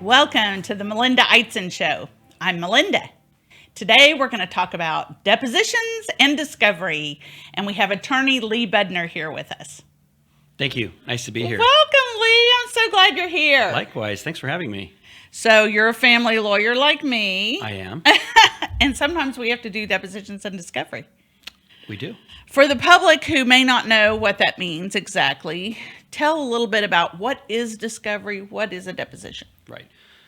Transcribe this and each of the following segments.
Welcome to the Melinda Eitzen Show. I'm Melinda. Today we're going to talk about depositions and discovery, and we have attorney Lee Budner here with us. Thank you. Nice to be here. Welcome, Lee. I'm so glad you're here. Likewise. Thanks for having me. So you're a family lawyer like me. I am. And sometimes we have to do depositions and discovery. We do. For the public who may not know what that means exactly, tell a little bit about what is discovery, what is a deposition? Right.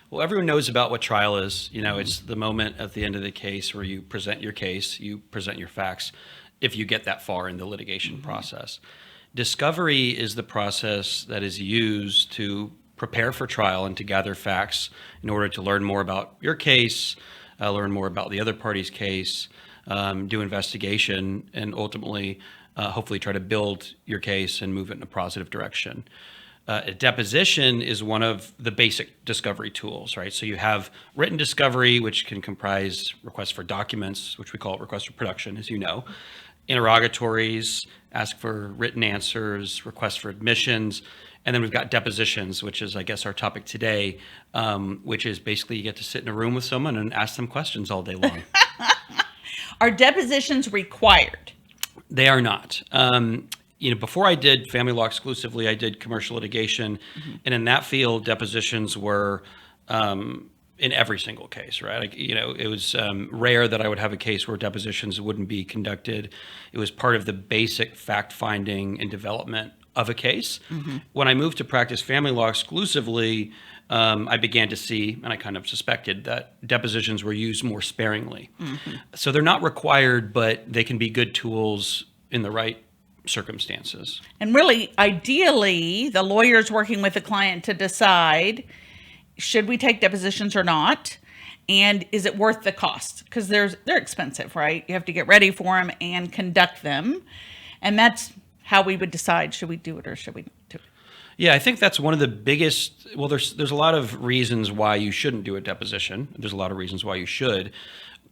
Well, everyone knows about what trial is. You know, it's the moment at the end of the case where you present your case, you present your facts, if you get that far in the litigation process. Discovery is the process that is used to prepare for trial and to gather facts in order to learn more about your case, learn more about the other party's case, do investigation, and ultimately, hopefully try to build your case and move it in a positive direction. A deposition is one of the basic discovery tools, right? So you have written discovery, which can comprise requests for documents, which we call requests for production, as you know, interrogatories, ask for written answers, requests for admissions, and then we've got depositions, which is, I guess, our topic today, which is basically you get to sit in a room with someone and ask them questions all day long. Are depositions required? They are not. Before I did family law exclusively, I did commercial litigation. And in that field, depositions were in every single case, right? It was rare that I would have a case where depositions wouldn't be conducted. It was part of the basic fact finding and development of a case. When I moved to practice family law exclusively, I began to see, and I kind of suspected, that depositions were used more sparingly. So they're not required, but they can be good tools in the right circumstances. And really, ideally, the lawyer's working with the client to decide, should we take depositions or not? And is it worth the cost? Because they're expensive, right? You have to get ready for them and conduct them. And that's how we would decide, should we do it or should we not do it? Yeah, I think that's one of the biggest, well, there's a lot of reasons why you shouldn't do a deposition. There's a lot of reasons why you should.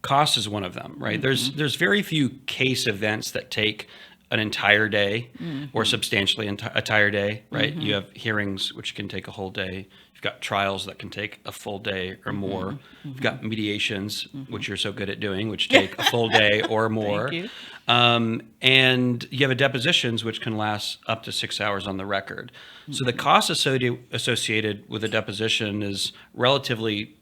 Cost is one of them, right? There's very few case events that take an entire day or substantially entire day, right? You have hearings, which can take a whole day. You've got trials that can take a full day or more. You've got mediations, which you're so good at doing, which take a full day or more. Thank you. And you have depositions, which can last up to 6 hours on the record. So the cost associated with a deposition is relatively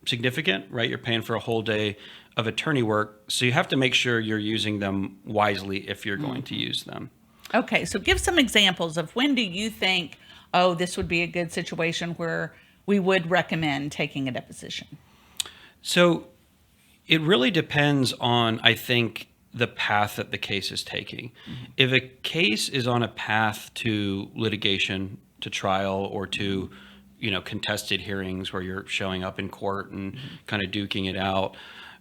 significant, right? You're paying for a whole day of attorney work. So you have to make sure you're using them wisely if you're going to use them. Okay, so give some examples of when do you think, oh, this would be a good situation where we would recommend taking a deposition? So it really depends on, I think, the path that the case is taking. If a case is on a path to litigation, to trial, or to contested hearings where you're showing up in court and kind of duking it out,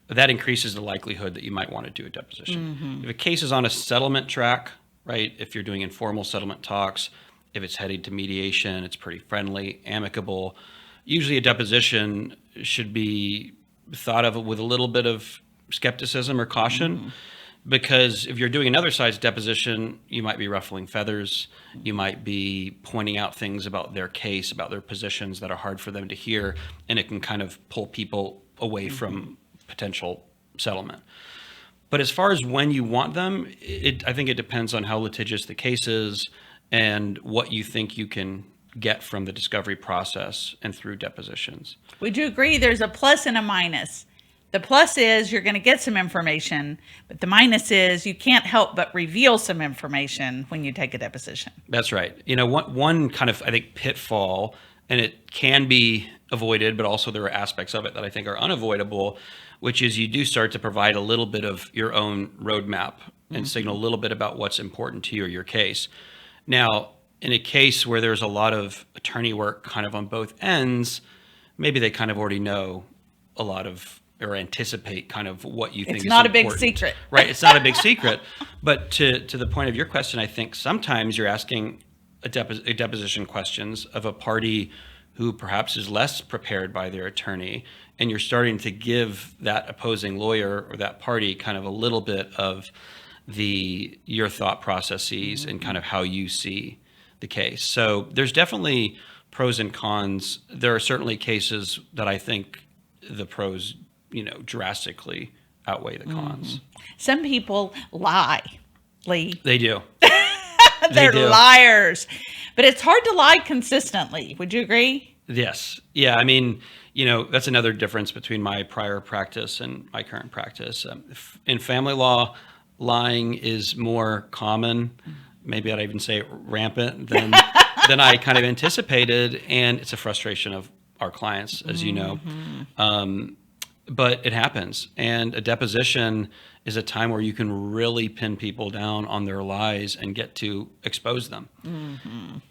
that increases the likelihood that you might want to do a deposition. If a case is on a settlement track, right, if you're doing informal settlement talks, if it's heading to mediation, it's pretty friendly, amicable, usually a deposition should be thought of with a little bit of skepticism or caution. Because if you're doing another side's deposition, you might be ruffling feathers. You might be pointing out things about their case, about their positions that are hard for them to hear, and it can kind of pull people away from potential settlement. But as far as when you want them, I think it depends on how litigious the case is and what you think you can get from the discovery process and through depositions. Would you agree there's a plus and a minus? The plus is you're going to get some information, but the minus is you can't help but reveal some information when you take a deposition. That's right. One kind of, I think, pitfall, and it can be avoided, but also there are aspects of it that I think are unavoidable, which is you do start to provide a little bit of your own roadmap and signal a little bit about what's important to you or your case. Now, in a case where there's a lot of attorney work kind of on both ends, maybe they kind of already know a lot of or anticipate kind of what you think is important. It's not a big secret. Right, it's not a big secret. But to the point of your question, I think sometimes you're asking a deposition questions of a party who perhaps is less prepared by their attorney, and you're starting to give that opposing lawyer or that party kind of a little bit of your thought processes and kind of how you see the case. So there's definitely pros and cons. There are certainly cases that I think the pros, drastically outweigh the cons. Some people lie, Lee. They do. They're do. liars. But it's hard to lie consistently. Would you agree? Yes. Yeah. I mean, that's another difference between my prior practice and my current practice. In family law, lying is more common. Maybe I'd even say rampant than I kind of anticipated. And it's a frustration of our clients, as you know. But it happens. And a deposition is a time where you can really pin people down on their lies and get to expose them.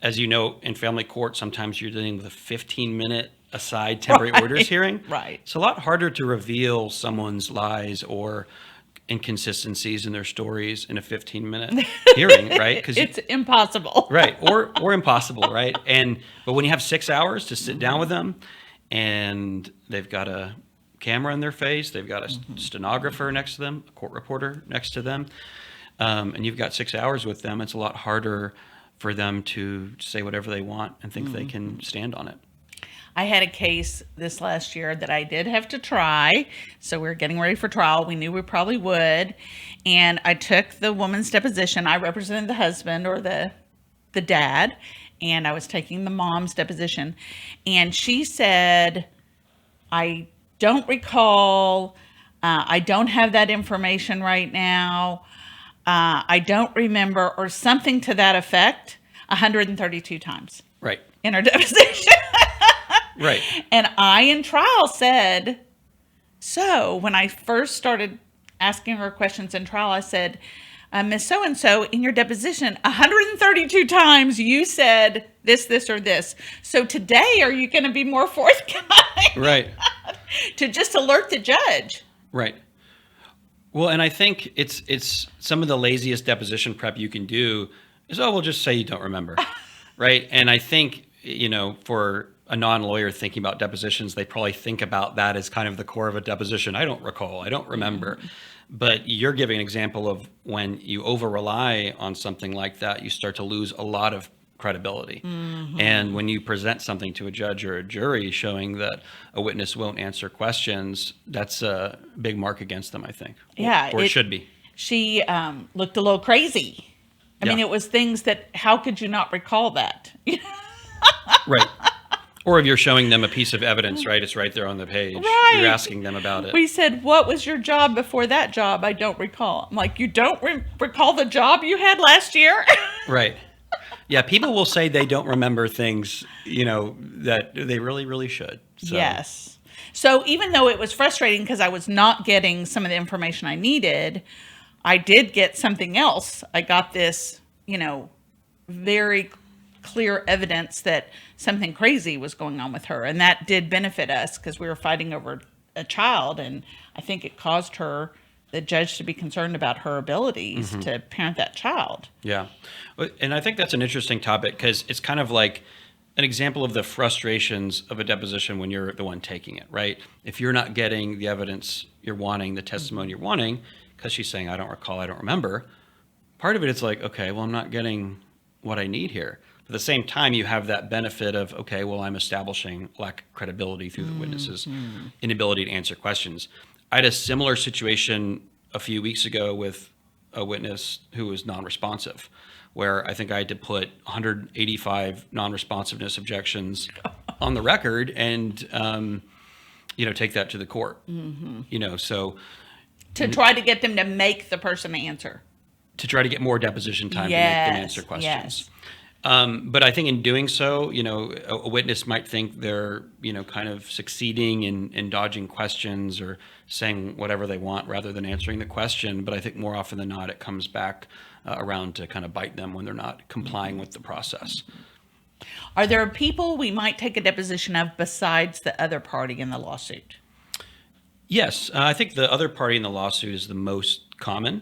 As you know, in family court, sometimes you're dealing with a 15-minute aside temporary orders hearing. Right. It's a lot harder to reveal someone's lies or inconsistencies in their stories in a 15-minute hearing, right? Because it's impossible. Right. Or impossible, right? But when you have 6 hours to sit down with them, and they've got a camera in their face, they've got a stenographer next to them, a court reporter next to them, and you've got 6 hours with them, it's a lot harder for them to say whatever they want and think they can stand on it. I had a case this last year that I did have to try. So we were getting ready for trial. We knew we probably would. And I took the woman's deposition. I represented the husband or the dad. And I was taking the mom's deposition. And she said, I don't recall. I don't have that information right now. I don't remember, or something to that effect, 132 times. Right. In her deposition. Right. And I, in trial, said, so when I first started asking her questions in trial, I said, Miss So-and-so, in your deposition, 132 times you said this, or this. So today, are you going to be more forthcoming? Right. To just alert the judge. Right. Well, and I think it's some of the laziest deposition prep you can do is, we'll just say you don't remember. Right. And I think, for a non-lawyer thinking about depositions, they probably think about that as kind of the core of a deposition. I don't recall, I don't remember. But you're giving an example of when you over-rely on something like that, you start to lose a lot of credibility. And when you present something to a judge or a jury showing that a witness won't answer questions, that's a big mark against them, I think. Yeah. Or it should be. She looked a little crazy. I mean, it was things that, how could you not recall that? Right. Or if you're showing them a piece of evidence, right? It's right there on the page. Right. You're asking them about it. We said, what was your job before that job? I don't recall. I'm like, you don't recall the job you had last year? Right. Yeah, people will say they don't remember things, that they really, really should. So. Yes. So even though it was frustrating because I was not getting some of the information I needed, I did get something else. I got this, very clear evidence that something crazy was going on with her. And that did benefit us because we were fighting over a child. And I think it caused the judge to be concerned about her abilities to parent that child. Yeah. And I think that's an interesting topic because it's kind of like an example of the frustrations of a deposition when you're the one taking it, right? If you're not getting the evidence you're wanting, the testimony you're wanting, because she's saying, I don't recall, I don't remember, part of it is like, okay, well, I'm not getting what I need here. At the same time, you have that benefit of, okay, well, I'm establishing lack of credibility through the witness's inability to answer questions. I had a similar situation a few weeks ago with a witness who was non-responsive, where I think I had to put 185 non-responsiveness objections on the record and, take that to the court. So to try to get them to make the person answer. To try to get more deposition time to make them answer questions. Yes. But I think in doing so, a witness might think they're, kind of succeeding in dodging questions or saying whatever they want rather than answering the question. But I think more often than not, it comes back around to kind of bite them when they're not complying with the process. Are there people we might take a deposition of besides the other party in the lawsuit? Yes, I think the other party in the lawsuit is the most common,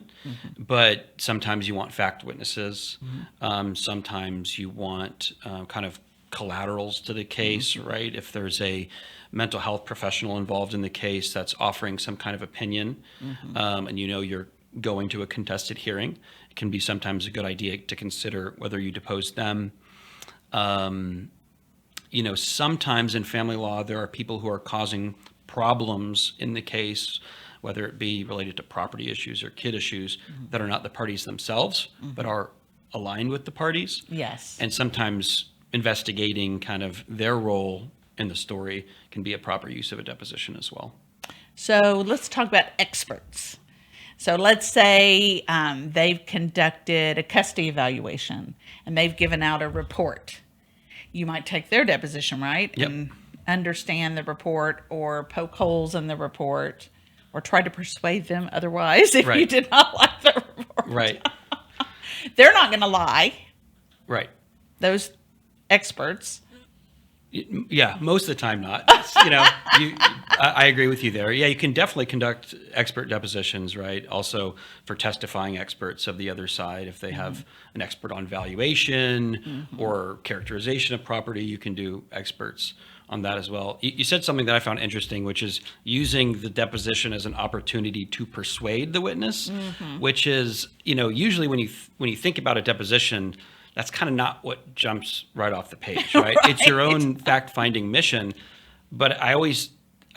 but sometimes you want fact witnesses. Sometimes you want kind of collaterals to the case, right? If there's a mental health professional involved in the case that's offering some kind of opinion, and you're going to a contested hearing, it can be sometimes a good idea to consider whether you depose them. sometimes in family law, there are people who are causing problems in the case, whether it be related to property issues or kid issues that are not the parties themselves, but are aligned with the parties. Yes. And sometimes investigating kind of their role in the story can be a proper use of a deposition as well. So let's talk about experts. So let's say they've conducted a custody evaluation and they've given out a report. You might take their deposition, right? Yep. And understand the report or poke holes in the report or try to persuade them otherwise if you Right. did not like the report. Right. They're not going to lie, Right. those experts. Yeah, most of the time not. I agree with you there. Yeah, you can definitely conduct expert depositions, right? Also for testifying experts of the other side. If they have an expert on valuation or characterization of property, you can do experts on that as well. You said something that I found interesting, which is using the deposition as an opportunity to persuade the witness, which is, usually when you think about a deposition, that's kind of not what jumps right off the page, right? It's your own fact-finding mission. But I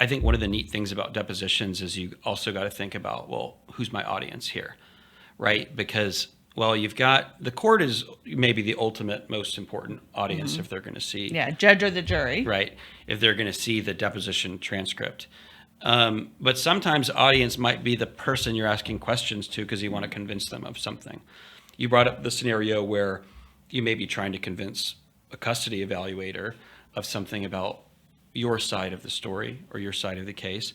think one of the neat things about depositions is you also got to think about, well, who's my audience here, right? Because, well, you've got, the court is maybe the ultimate most important audience if they're going to see. Yeah, judge or the jury. Right, if they're going to see the deposition transcript. But sometimes the audience might be the person you're asking questions to because you want to convince them of something. You brought up the scenario where you may be trying to convince a custody evaluator of something about your side of the story or your side of the case.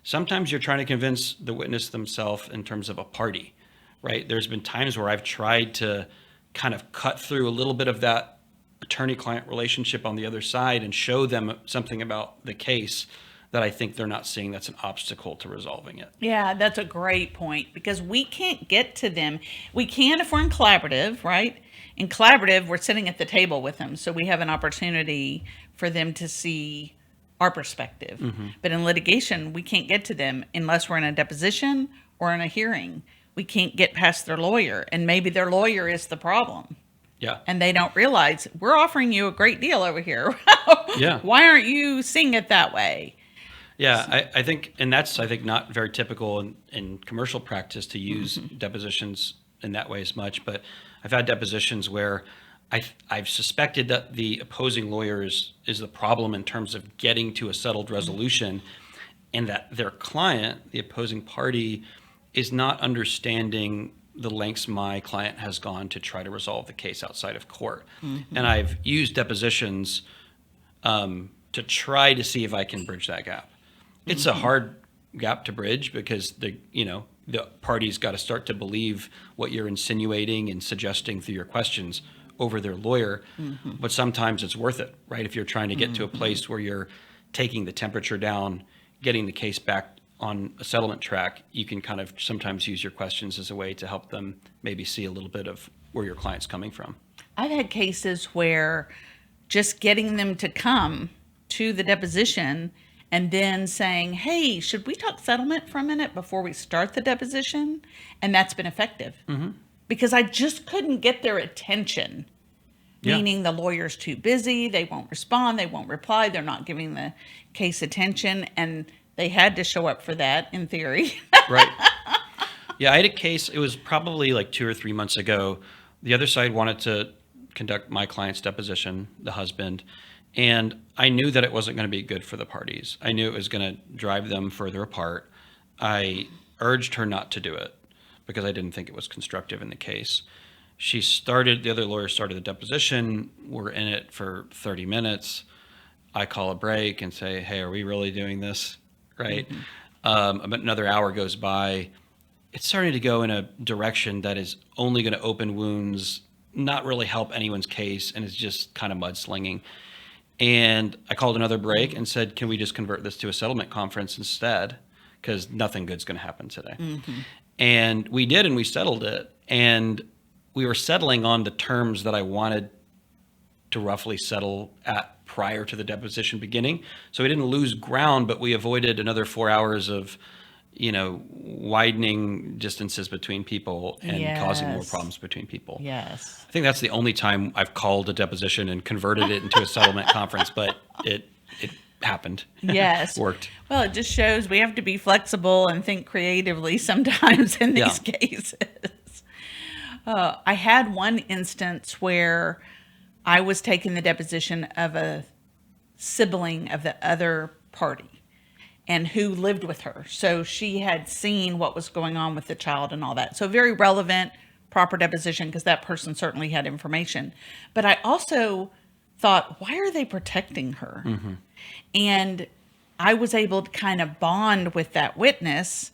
Sometimes you're trying to convince the witness themselves in terms of a party, right? There's been times where I've tried to kind of cut through a little bit of that attorney-client relationship on the other side and show them something about the case that I think they're not seeing that's an obstacle to resolving it. Yeah, that's a great point because we can't get to them. We can if we're in collaborative, right? In collaborative, we're sitting at the table with them, so we have an opportunity for them to see our perspective. But in litigation, we can't get to them unless we're in a deposition or in a hearing. We can't get past their lawyer, and maybe their lawyer is the problem. Yeah. And they don't realize we're offering you a great deal over here. Yeah. Why aren't you seeing it that way? Yeah, I think, and that's, I think, not very typical in commercial practice to use depositions in that way as much, but I've had depositions where I've suspected that the opposing lawyer is the problem in terms of getting to a settled resolution, and that their client, the opposing party, is not understanding the lengths my client has gone to try to resolve the case outside of court. And I've used depositions to try to see if I can bridge that gap. It's a hard gap to bridge because the party's got to start to believe what you're insinuating and suggesting through your questions over their lawyer. But sometimes it's worth it, right? If you're trying to get to a place where you're taking the temperature down, getting the case back on a settlement track, you can kind of sometimes use your questions as a way to help them maybe see a little bit of where your client's coming from. I've had cases where just getting them to come to the deposition and then saying, hey, should we talk settlement for a minute before we start the deposition? And that's been effective because I just couldn't get their attention, meaning the lawyer's too busy, they won't respond, they won't reply, they're not giving the case attention, and they had to show up for that in theory. Right. Yeah, I had a case, it was probably like 2 or 3 months ago. The other side wanted to conduct my client's deposition, the husband, and I knew that it wasn't going to be good for the parties. I knew it was going to drive them further apart. I urged her not to do it because I didn't think it was constructive in the case. The other lawyer started the deposition. We're in it for 30 minutes. I call a break and say, hey, are we really doing this? Right? About another hour goes by. It's starting to go in a direction that is only going to open wounds, not really help anyone's case, and it's just kind of mudslinging. And I called another break and said, can we just convert this to a settlement conference instead? Because nothing good's going to happen today. And we did, and we settled it. And we were settling on the terms that I wanted to roughly settle at prior to the deposition beginning. So we didn't lose ground, but we avoided another 4 hours of widening distances between people and causing more Yes. problems between people. Yes. I think that's the only time I've called a deposition and converted it into a settlement conference, but it happened. Yes. Worked. Well, it just shows we have to be flexible and think creatively sometimes in these cases. I had one instance where I was taking the deposition of a sibling of the other party and who lived with her. So she had seen what was going on with the child and all that. So very relevant, proper deposition because that person certainly had information. But I also thought, why are they protecting her? Mm-hmm. And I was able to kind of bond with that witness,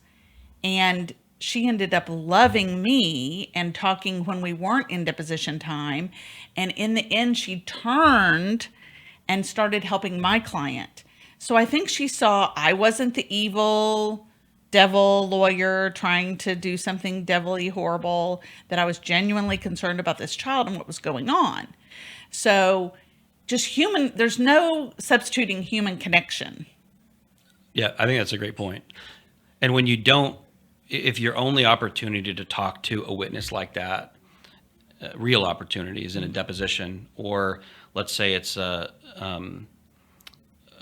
and she ended up loving me and talking when we weren't in deposition time. And in the end, she turned and started helping my client. So I think she saw I wasn't the evil devil lawyer trying to do something devilly horrible, that I was genuinely concerned about this child and what was going on. So just human, there's no substituting human connection. Yeah, I think that's a great point. And when you don't, if your only opportunity to talk to a witness like that, real opportunities in a deposition, or let's say it's a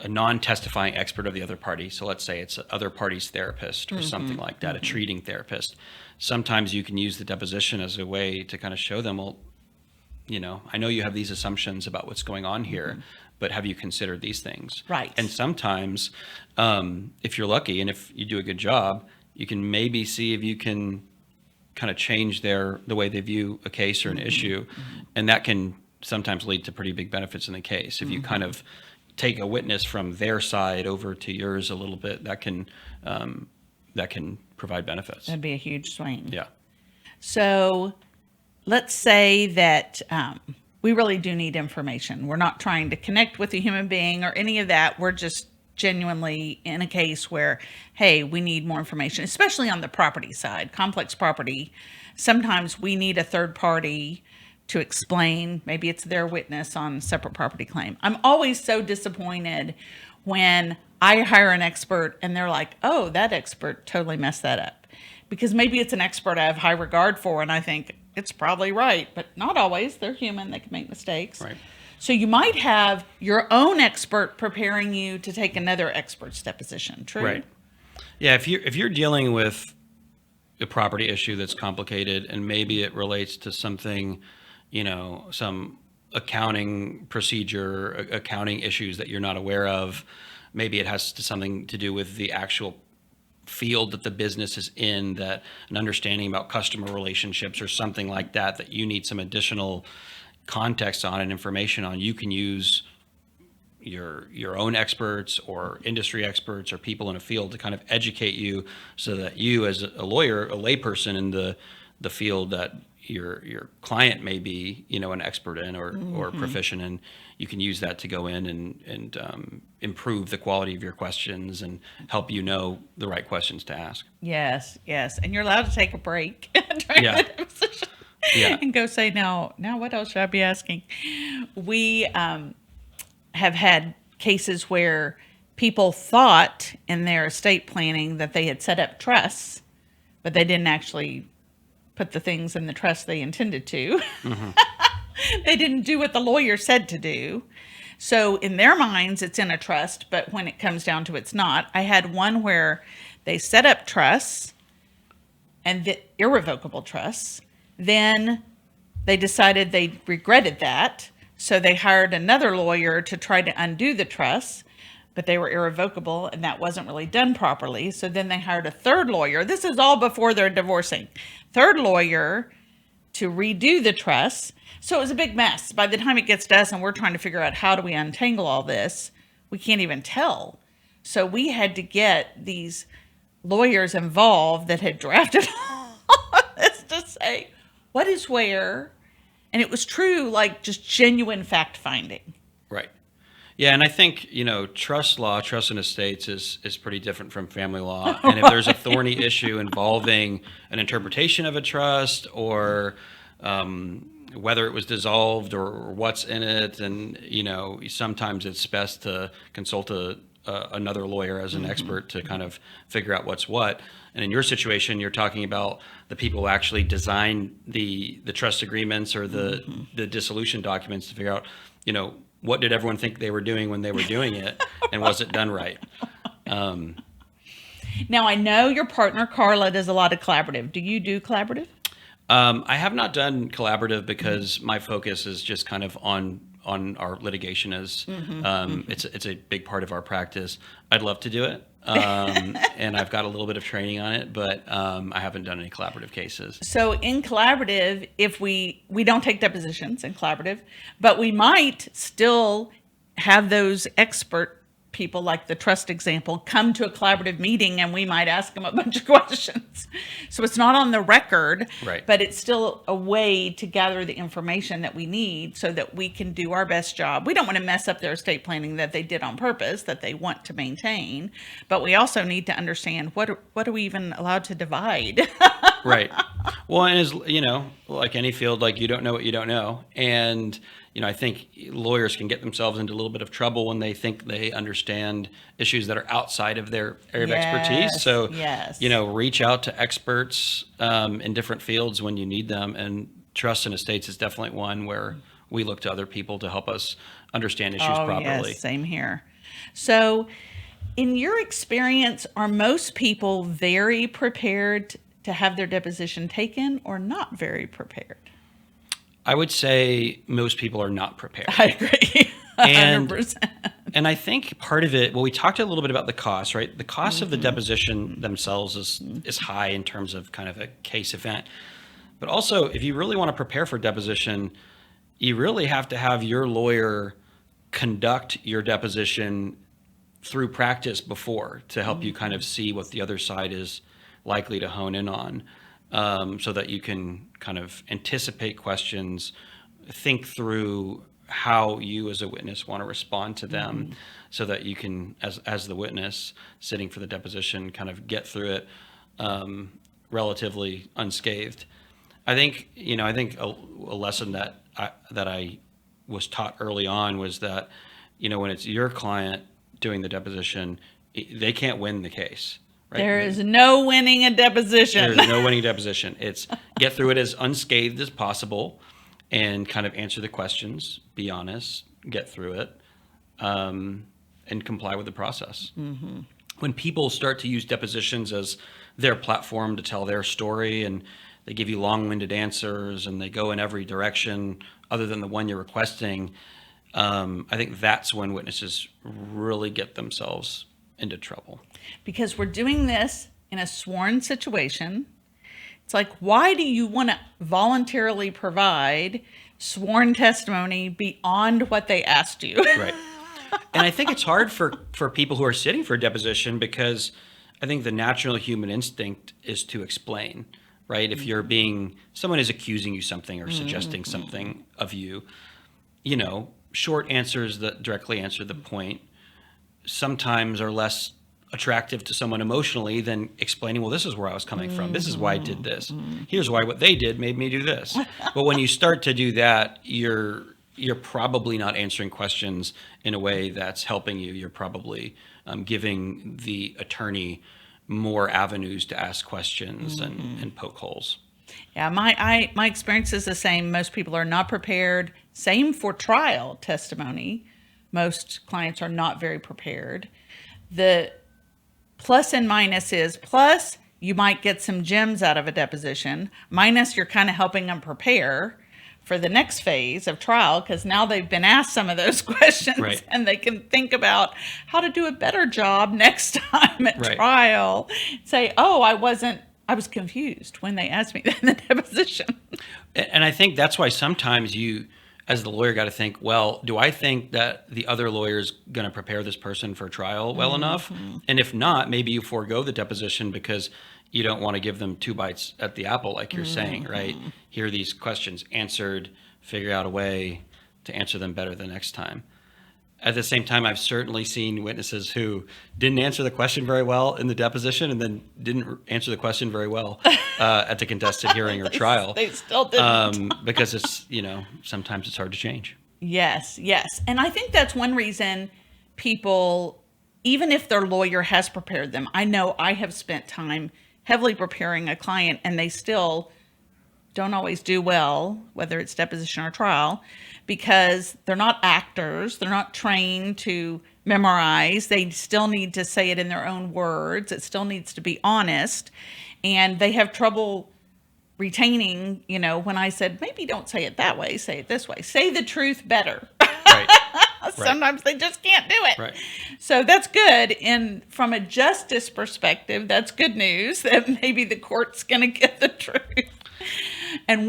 non-testifying expert of the other party. So let's say it's a other party's therapist or something like that, a treating therapist. Sometimes you can use the deposition as a way to kind of show them, well, I know you have these assumptions about what's going on here, but have you considered these things? Right. And sometimes, if you're lucky and if you do a good job, you can maybe see if you can kind of change the way they view a case or an issue. And that can sometimes lead to pretty big benefits in the case. If you kind of take a witness from their side over to yours a little bit, that can provide benefits. That'd be a huge swing. Yeah. So let's say that we really do need information. We're not trying to connect with a human being or any of that. We're just genuinely in a case where, hey, we need more information, especially on the property side, complex property. Sometimes we need a third party to explain. Maybe it's their witness on separate property claim. I'm always so disappointed when I hire an expert and they're like, oh, that expert totally messed that up. Because maybe it's an expert I have high regard for and I think it's probably right, but not always. They're human. They can make mistakes. Right. So you might have your own expert preparing you to take another expert's deposition. True? Right. Yeah. If you're dealing with a property issue that's complicated and maybe it relates to something, some accounting procedure, accounting issues that you're not aware of, maybe it has something to do with the actual field that the business is in, that an understanding about customer relationships or something like that you need some additional context on and information on, you can use your own experts or industry experts or people in a field to kind of educate you so that you as a lawyer, a layperson in the field that your client may be, an expert in or proficient in, you can use that to go in and improve the quality of your questions and help the right questions to ask. Yes, yes. And you're allowed to take a break during Yeah. the deposition. Yeah. And go say, now what else should I be asking? We have had cases where people thought in their estate planning that they had set up trusts, but they didn't actually put the things in the trust they intended to. They didn't do what the lawyer said to do. So in their minds, it's in a trust, but when it comes down to it's not. I had one where they set up trusts and the irrevocable trusts. Then they decided they regretted that. So they hired another lawyer to try to undo the trusts, but they were irrevocable and that wasn't really done properly. So then they hired a third lawyer. This is all before they're divorcing. Third lawyer to redo the trusts. So it was a big mess. By the time it gets to us and we're trying to figure out how do we untangle all this, we can't even tell. So we had to get these lawyers involved that had drafted all this to say, what is where? And it was true, like just genuine fact finding. Right. Yeah, and I think, trust law, trust in estates is pretty different from family law. And if there's a thorny issue involving an interpretation of a trust or whether it was dissolved or what's in it, and, sometimes it's best to consult a another lawyer as an expert to kind of figure out what's what. And in your situation, you're talking about the people who actually design the trust agreements or the dissolution documents to figure out, what did everyone think they were doing when they were doing it, and was it done right? Now, I know your partner, Carla, does a lot of collaborative. Do you do collaborative? I have not done collaborative because my focus is just kind of on our litigation as it's a big part of our practice. I'd love to do it. And I've got a little bit of training on it, but I haven't done any collaborative cases. So in collaborative, if we don't take depositions in collaborative, but we might still have those expert people, like the trust example, come to a collaborative meeting, and we might ask them a bunch of questions. So it's not on the record, right, but it's still a way to gather the information that we need so that we can do our best job. We don't want to mess up their estate planning that they did on purpose, that they want to maintain, but we also need to understand what are we even allowed to divide. Right. Well, and as like any field, like you don't know what you don't know. And, I think lawyers can get themselves into a little bit of trouble when they think they understand issues that are outside of their area of expertise. So, reach out to experts in different fields when you need them. And trust and estates is definitely one where we look to other people to help us understand issues properly. Yes, same here. So in your experience, are most people very prepared to have their deposition taken or not very prepared? I would say most people are not prepared. I agree. 100%. And I think part of it, we talked a little bit about the cost, right? The cost of the deposition themselves is high in terms of kind of a case event. But also, if you really want to prepare for deposition, you really have to have your lawyer conduct your deposition through practice before to help you kind of see what the other side is likely to hone in on. So that you can kind of anticipate questions, think through how you as a witness want to respond to them, so that you can, as the witness sitting for the deposition, kind of get through it relatively unscathed. I think a lesson that I was taught early on was that when it's your client doing the deposition, they can't win the case. Right? There is no winning a deposition. There's no winning deposition. It's get through it as unscathed as possible and kind of answer the questions, be honest, get through it, and comply with the process. Mm-hmm. When people start to use depositions as their platform to tell their story, and they give you long-winded answers and they go in every direction other than the one you're requesting, I think that's when witnesses really get themselves into trouble. Because we're doing this in a sworn situation. It's like, why do you want to voluntarily provide sworn testimony beyond what they asked you? Right. And I think it's hard for people who are sitting for a deposition, because I think the natural human instinct is to explain, right? If someone is accusing you something or suggesting something of you, short answers that directly answer the point sometimes are less attractive to someone emotionally than explaining, well, this is where I was coming from. This is why I did this. Here's why what they did made me do this. But when you start to do that, you're probably not answering questions in a way that's helping you. You're probably giving the attorney more avenues to ask questions and poke holes. Yeah, my experience is the same. Most people are not prepared. Same for trial testimony. Most clients are not very prepared. The plus and minus is, plus you might get some gems out of a deposition. Minus, you're kind of helping them prepare for the next phase of trial, because now they've been asked some of those questions, right, and they can think about how to do a better job next time at trial. Say, oh, I was confused when they asked me that in the deposition. And I think that's why sometimes you, as the lawyer, got to think, well, do I think that the other lawyer is going to prepare this person for trial well enough? And if not, maybe you forego the deposition because you don't want to give them two bites at the apple, like you're saying, right? Hear these questions answered, figure out a way to answer them better the next time. At the same time, I've certainly seen witnesses who didn't answer the question very well in the deposition and then didn't answer the question very well at the contested hearing or trial. They still didn't. Because it's, sometimes it's hard to change. Yes. And I think that's one reason people even if their lawyer has prepared them, I know I have spent time heavily preparing a client and they still don't always do well, whether it's deposition or trial, because they're not actors. They're not trained to memorize. They still need to say it in their own words. It still needs to be honest. And they have trouble retaining, when I said, maybe don't say it that way, say it this way. Say the truth better. Right. Sometimes they just can't do it. Right. So that's good. And from a justice perspective, that's good news that maybe the court's going to get the truth. And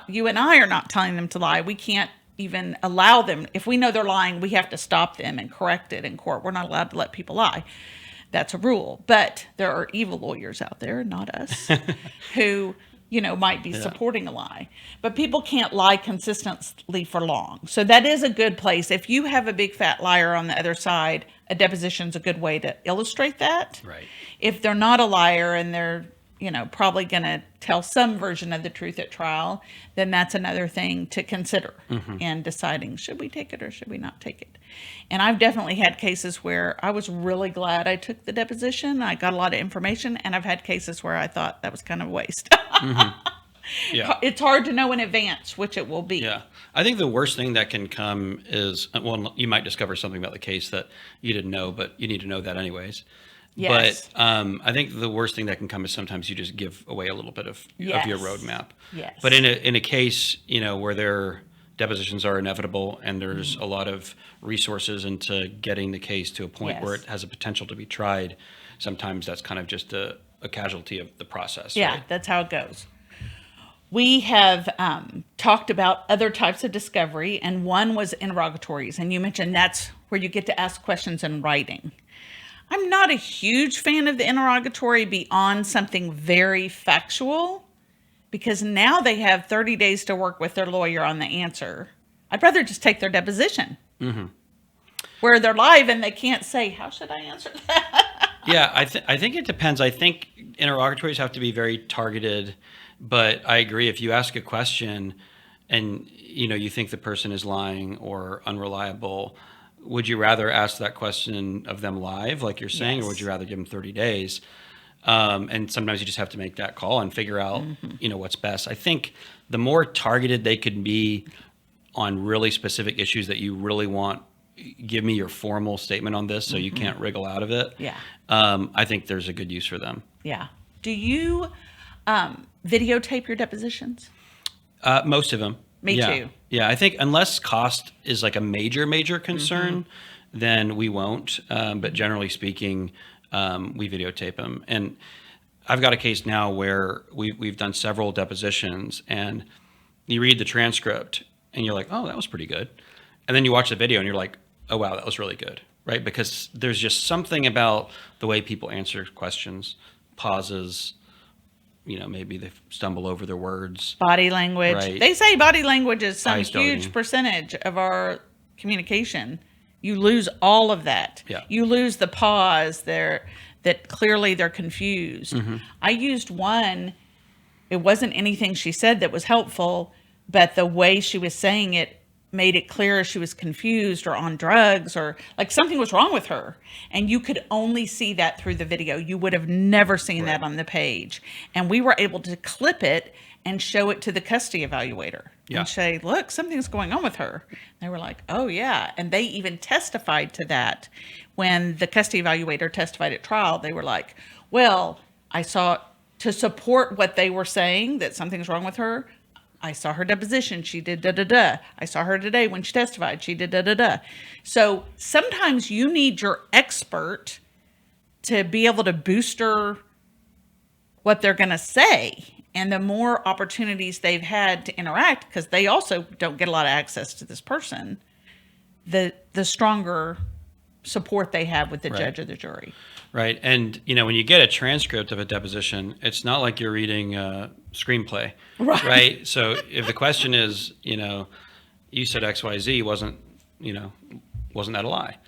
you and I are not telling them to lie. We can't even allow them. If we know they're lying, we have to stop them and correct it in court. We're not allowed to let people lie. That's a rule. But there are evil lawyers out there, not us, who, might be supporting a lie. But people can't lie consistently for long. So that is a good place. If you have a big fat liar on the other side, a deposition's a good way to illustrate that. Right. If they're not a liar and they're probably going to tell some version of the truth at trial, then that's another thing to consider in deciding, should we take it or should we not take it? And I've definitely had cases where I was really glad I took the deposition. I got a lot of information, and I've had cases where I thought that was kind of a waste. Yeah. It's hard to know in advance which it will be. Yeah. I think the worst thing that can come is, well, you might discover something about the case that you didn't know, but you need to know that anyways. Yes. But I think the worst thing that can come is sometimes you just give away a little bit of your roadmap. Yes. But in a case, where their depositions are inevitable and there's a lot of resources into getting the case to a point where it has a potential to be tried, sometimes that's kind of just a casualty of the process. Yeah, right? That's how it goes. We have talked about other types of discovery, and one was interrogatories. And you mentioned that's where you get to ask questions in writing. I'm not a huge fan of the interrogatory beyond something very factual, because now they have 30 days to work with their lawyer on the answer. I'd rather just take their deposition where they're live and they can't say, how should I answer that? Yeah, I think it depends. I think interrogatories have to be very targeted, but I agree. If you ask a question and you think the person is lying or unreliable, would you rather ask that question of them live, like you're saying, or would you rather give them 30 days? And sometimes you just have to make that call and figure out, what's best. I think the more targeted they could be on really specific issues that you really want, give me your formal statement on this so you can't wriggle out of it. Yeah. I think there's a good use for them. Yeah. Do you videotape your depositions? Most of them. Me too. Yeah, I think unless cost is like a major concern, then we won't. But generally speaking, we videotape them. And I've got a case now where we've done several depositions, and you read the transcript and you're like, oh, that was pretty good. And then you watch the video and you're like, oh, wow, that was really good, right? Because there's just something about the way people answer questions, pauses, maybe they stumble over their words. Body language. Right. They say body language is some Eyes darting. huge percentage of our communication. You lose all of that. Yeah. You lose the pause there that clearly they're confused. I used one, it wasn't anything she said that was helpful, but the way she was saying it made it clear she was confused or on drugs or like something was wrong with her. And you could only see that through the video. You would have never seen that on the page. And we were able to clip it and show it to the custody evaluator and say, look, something's going on with her. They were like, oh yeah. And they even testified to that. When the custody evaluator testified at trial, they were like, well, I saw, to support what they were saying, that something's wrong with her, I saw her deposition. She did da-da-da. I saw her today when she testified. She did da-da-da. So sometimes you need your expert to be able to booster what they're going to say. And the more opportunities they've had to interact, because they also don't get a lot of access to this person, the stronger support they have with the judge or the jury. Right. And, when you get a transcript of a deposition, it's not like you're reading a screenplay. Right. So if the question is, you said XYZ, wasn't that a lie?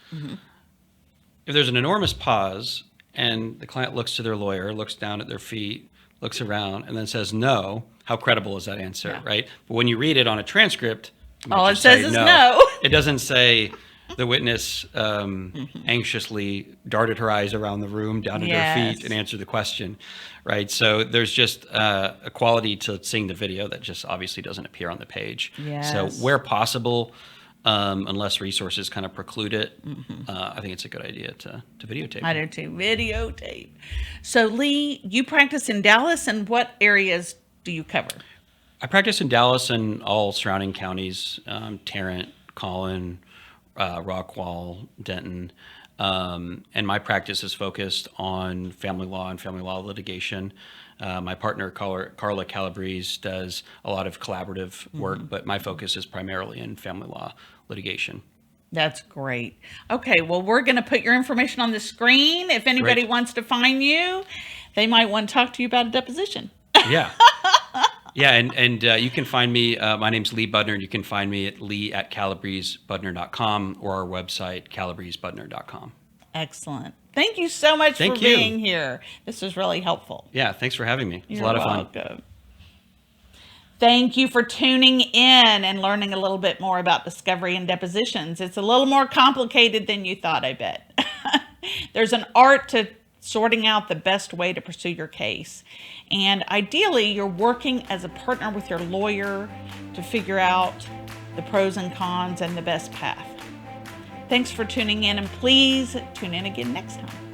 If there's an enormous pause and the client looks to their lawyer, looks down at their feet, looks around, and then says no, how credible is that answer? Right. But when you read it on a transcript, all it says is no. It doesn't say, the witness anxiously darted her eyes around the room, down at her feet, Yes. and answered the question, right? So there's just a quality to seeing the video that just obviously doesn't appear on the page. Yes. So where possible, unless resources kind of preclude it, I think it's a good idea to videotape. I do too. Videotape. So Lee, you practice in Dallas, and what areas do you cover? I practice in Dallas and all surrounding counties, Tarrant, Collin, Rockwall, Denton. And my practice is focused on family law and family law litigation. My partner, Carla Calabrese, does a lot of collaborative work, but my focus is primarily in family law litigation. That's great. Okay, well, we're going to put your information on the screen. If anybody Great. wants to find you, they might want to talk to you about a deposition. Yeah. Yeah, and you can find me, my name's Lee Budner, and you can find me at lee@calabresebudner.com or our website, calabresebudner.com. Excellent. Thank you so much Thank for you. being here. This was really helpful. Yeah, thanks for having me. It was You're a lot of fun. welcome. Thank you for tuning in and learning a little bit more about discovery and depositions. It's a little more complicated than you thought, I bet. There's an art to sorting out the best way to pursue your case. And ideally, you're working as a partner with your lawyer to figure out the pros and cons and the best path. Thanks for tuning in, and please tune in again next time.